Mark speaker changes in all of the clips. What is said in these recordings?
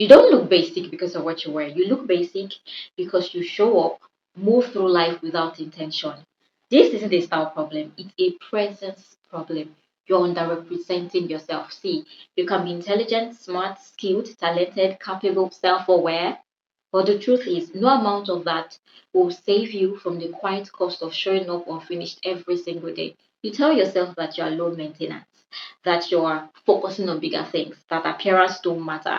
Speaker 1: You don't look basic because of what you wear. You look basic because you show up, move through life without intention. This isn't a style problem, it's a presence problem. You're underrepresenting yourself. See, you can be intelligent, smart, skilled, talented, capable, self aware. But the truth is, no amount of that will save you from the quiet cost of showing up unfinished every single day. You tell yourself that you are low maintenance, that you are focusing on bigger things, that appearance don't matter.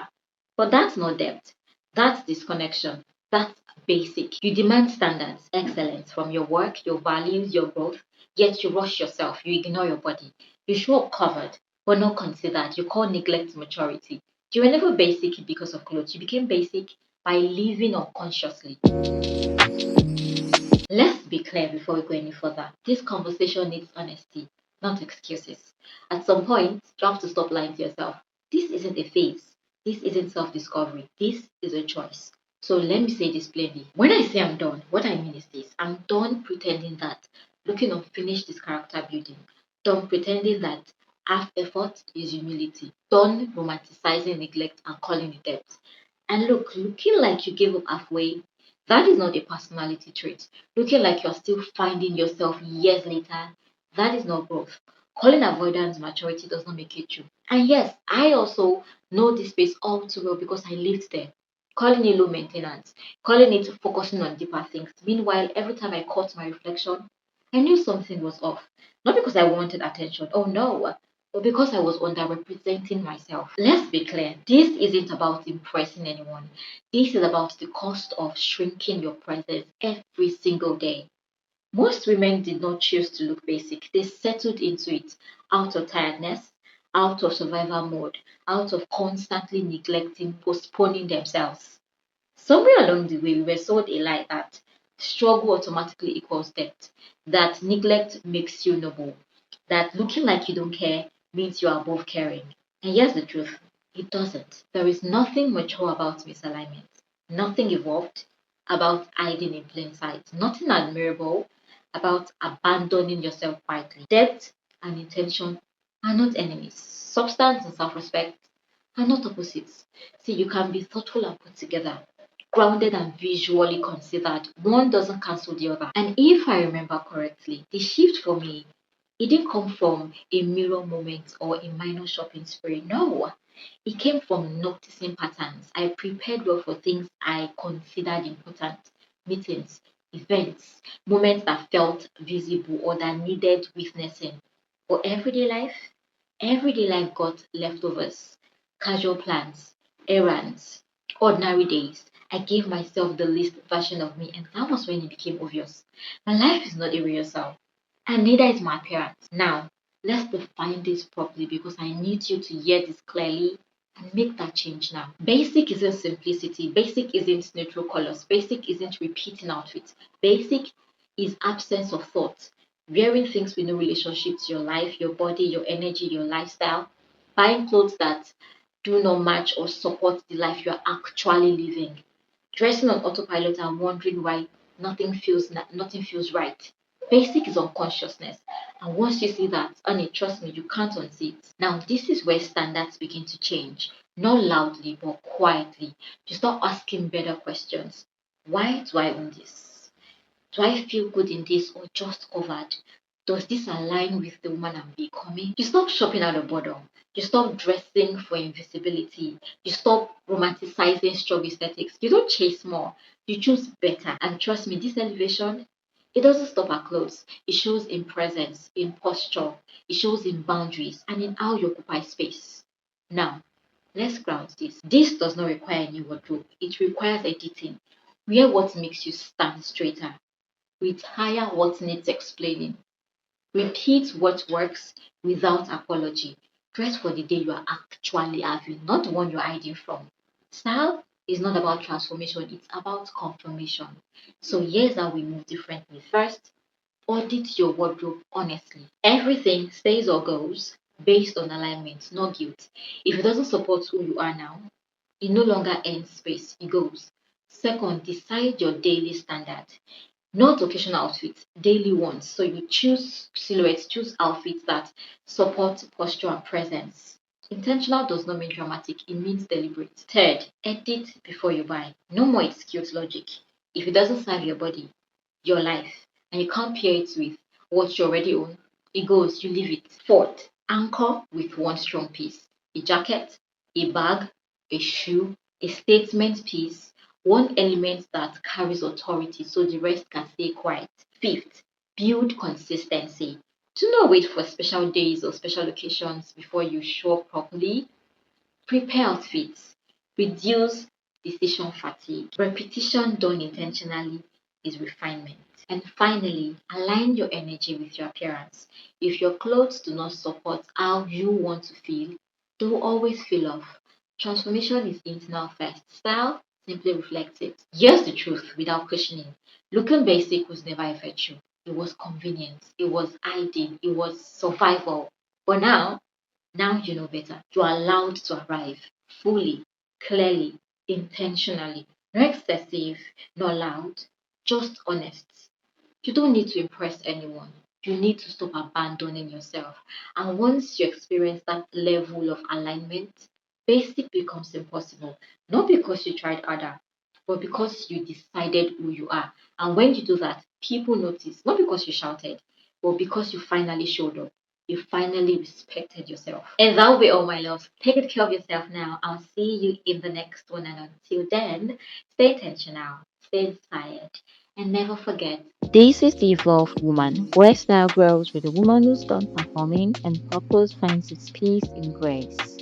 Speaker 1: But that's not depth. That's disconnection. That's basic. You demand standards, excellence from your work, your values, your growth, yet you rush yourself. You ignore your body. You show up covered, but not considered. You call neglect maturity. You were never basic because of clothes. You became basic by living unconsciously. Let's be clear before we go any further. This conversation needs honesty, not excuses. At some point, you have to stop lying to yourself. This isn't a phase. This isn't self discovery. This is a choice. So let me say this plainly. When I say I'm done, what I mean is this: I'm done pretending that looking unfinished is character building, done pretending that half effort is humility, done romanticizing neglect and calling it depth. And look, looking like you gave up halfway, that is not a personality trait. Looking like you're still finding yourself years later, that is not growth. Calling avoidance maturity does not make it true. And yes, I also know this space all too well because I lived there. Calling it low maintenance, calling it focusing on deeper things. Meanwhile, every time I caught my reflection, I knew something was off. Not because I wanted attention, oh no, but because I was underrepresenting myself. Let's be clear, this isn't about impressing anyone. This is about the cost of shrinking your presence every single day. Most women did not choose to look basic. They settled into it out of tiredness, out of survival mode, out of constantly neglecting, postponing themselves. Somewhere along the way, we were sold a lie that struggle automatically equals depth, that neglect makes you noble, that looking like you don't care means you are above caring. And here's the truth: it doesn't. There is nothing mature about misalignment, nothing evolved about hiding in plain sight, nothing admirable about abandoning yourself quietly. Depth and intention are not enemies. Substance and self respect are not opposites. See, you can be thoughtful and put together, grounded and visually considered. One doesn't cancel the other. And if I remember correctly, the shift for me, it didn't come from a mirror moment or a minor shopping spree. No, it came from noticing patterns. I prepared well for things I considered important: meetings, events, moments that felt visible or that needed witnessing. But everyday life got leftovers, casual plans, errands, ordinary days. I gave myself the least version of me, and that was when it became obvious. My life is not a rehearsal, and neither is my appearance. Now, let's define this properly because I need you to hear this clearly and make that change now. Basic isn't simplicity, basic isn't neutral colors, basic isn't repeating outfits. Basic is absence of thought, wearing things with no relationship to your life, your body, your energy, your lifestyle, buying clothes that do not match or support the life you are actually living, dressing on autopilot and wondering why nothing feels right. Basic is unconsciousness, and once you see that, honey, trust me, you can't unsee it. Now, this is where standards begin to change, not loudly but quietly. You start asking better questions. Why do I own this? Do I feel good in this or just covered? Does this align with the woman I'm becoming? You stop shopping out of boredom. You stop dressing for invisibility. You stop romanticizing strong aesthetics. You don't chase more. You choose better. And trust me, this elevation, it doesn't stop at clothes. It shows in presence, in posture. It shows in boundaries and in how you occupy space. Now, let's ground this. This does not require a new wardrobe. It requires editing. Wear what makes you stand straighter. Retire what needs explaining. Repeat what works without apology. Dress for the day you are actually having, not the one you're hiding from. Style is not about transformation, it's about confirmation. So here's how we move differently. First, audit your wardrobe honestly. Everything stays or goes based on alignment, not guilt. If it doesn't support who you are now, it no longer ends space, it goes. Second, decide your daily standard, not occasional outfits, daily ones. So you choose silhouettes, choose outfits that support posture and presence. Intentional does not mean dramatic, it means deliberate. Third, edit before you buy. No more excuse logic. If it doesn't serve your body, your life, and you can't pair it with what you already own, it goes, you leave it. Fourth, anchor with one strong piece. A jacket, a bag, a shoe, a statement piece, one element that carries authority so the rest can stay quiet. Fifth, build consistency. Do not wait for special days or special occasions before you show up properly. Prepare outfits. Reduce decision fatigue. Repetition done intentionally is refinement. And finally, align your energy with your appearance. If your clothes do not support how you want to feel, they will always feel off. Transformation is internal first. Style simply reflects it. Here's the truth without questioning. Looking basic was never a virtue. It was convenience. It was hiding. It was survival. But now you know better. You're allowed to arrive fully, clearly, intentionally. Not excessive, not loud, just honest. You don't need to impress anyone. You need to stop abandoning yourself. And once you experience that level of alignment, basic becomes impossible. Not because you tried harder, but because you decided who you are. And when you do that, people notice. Not because you shouted, but because you finally showed up. You finally respected yourself. And that'll be all, my loves. Take good care of yourself now. I'll see you in the next one. And until then, stay intentional, stay inspired, and never forget, this is the Evolved Woman, where style grows with a woman who's done performing and purpose finds its peace in grace.